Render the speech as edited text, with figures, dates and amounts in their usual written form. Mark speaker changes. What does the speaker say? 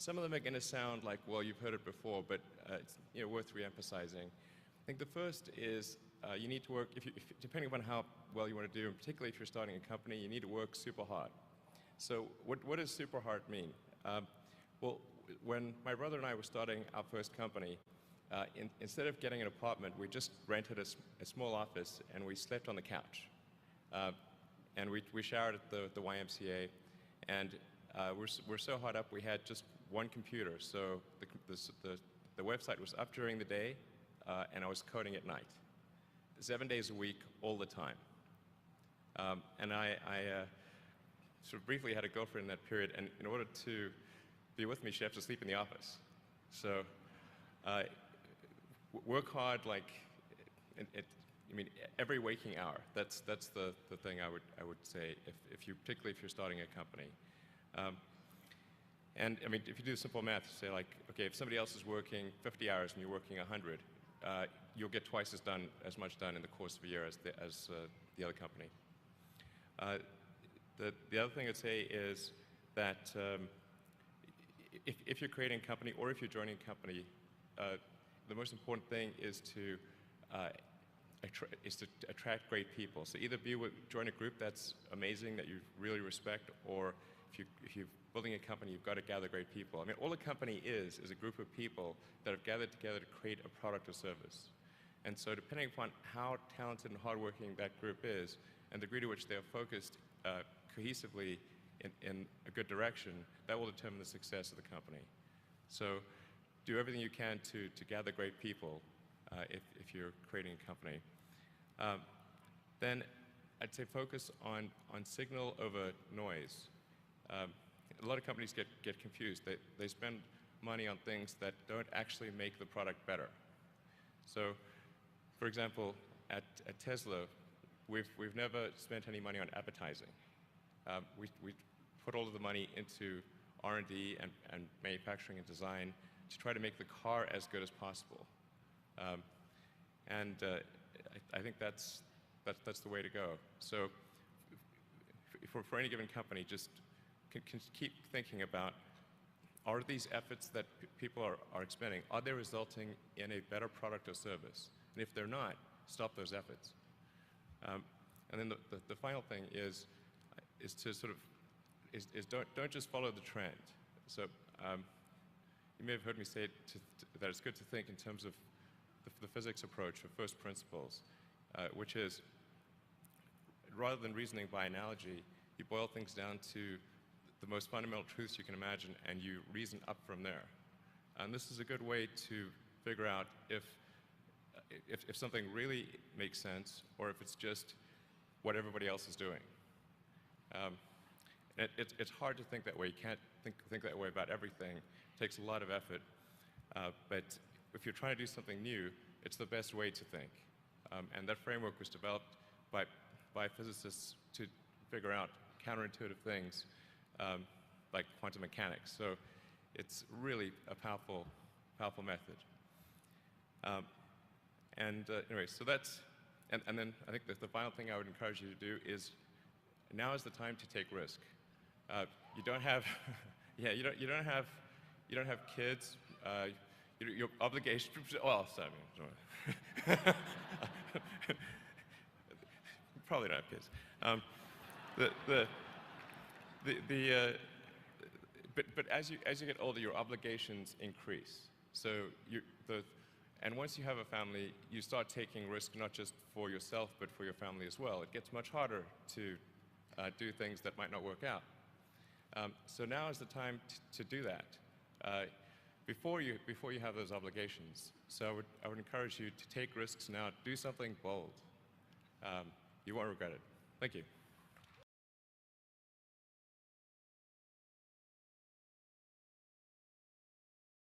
Speaker 1: some of them are going to sound like, well, you've heard it before, but it's worth re-emphasizing. I think the first is you need to work, depending upon how well you want to do, and particularly if you're starting a company, you need to work super hard. So what does super hard mean? Well, when my brother and I were starting our first company, instead of getting an apartment, we just rented a small office and we slept on the couch. And we showered at the YMCA, and we're so hot up we had just one computer. So the website was up during the day, and I was coding at night, 7 days a week, all the time. And I sort of briefly had a girlfriend in that period, and in order to be with me, she had to sleep in the office. So work hard, like, every waking hour. That's the thing I would say, particularly if you're starting a company. And if you do simple math, say like, okay, if somebody else is working 50 hours and you're working 100, you'll get twice as much done in the course of a year as the other company. The other thing I'd say is that if you're creating a company or if you're joining a company, the most important thing is to attract great people. So either join a group that's amazing, that you really respect, or if you're building a company, you've got to gather great people. All a company is a group of people that have gathered together to create a product or service. And so depending upon how talented and hardworking that group is, and the degree to which they are focused cohesively in a good direction, that will determine the success of the company. So do everything you can to gather great people if you're creating a company. Then I'd say focus on signal over noise. A lot of companies get confused. They spend money on things that don't actually make the product better. So, for example, at Tesla, we've never spent any money on advertising. We put all of the money into R&D and manufacturing and design to try to make the car as good as possible. I think that's the way to go. So for any given company, just can keep thinking about, are these efforts that people are expending, are they resulting in a better product or service? And if they're not, stop those efforts. And then the final thing is to sort of don't just follow the trend. So you may have heard me say that it's good to think in terms of the physics approach of first principles, which is, rather than reasoning by analogy, you boil things down to the most fundamental truths you can imagine, and you reason up from there. And this is a good way to figure out if something really makes sense, or if it's just what everybody else is doing. It's hard to think that way. You can't think that way about everything. It takes a lot of effort. But if you're trying to do something new, it's the best way to think. And that framework was developed by physicists to figure out counterintuitive things like quantum mechanics. So it's really a powerful method. Anyway, so that's, and then I think that the final thing I would encourage you to do is, now is the time to take risk. You don't have, you don't have kids. Your obligation. Well, sorry, probably don't have kids. But as you get older, your obligations increase. So and once you have a family, you start taking risk not just for yourself, but for your family as well. It gets much harder to do things that might not work out. So now is the time to do that before you have those obligations. So I would encourage you to take risks now. Do something bold. You won't regret it. Thank you.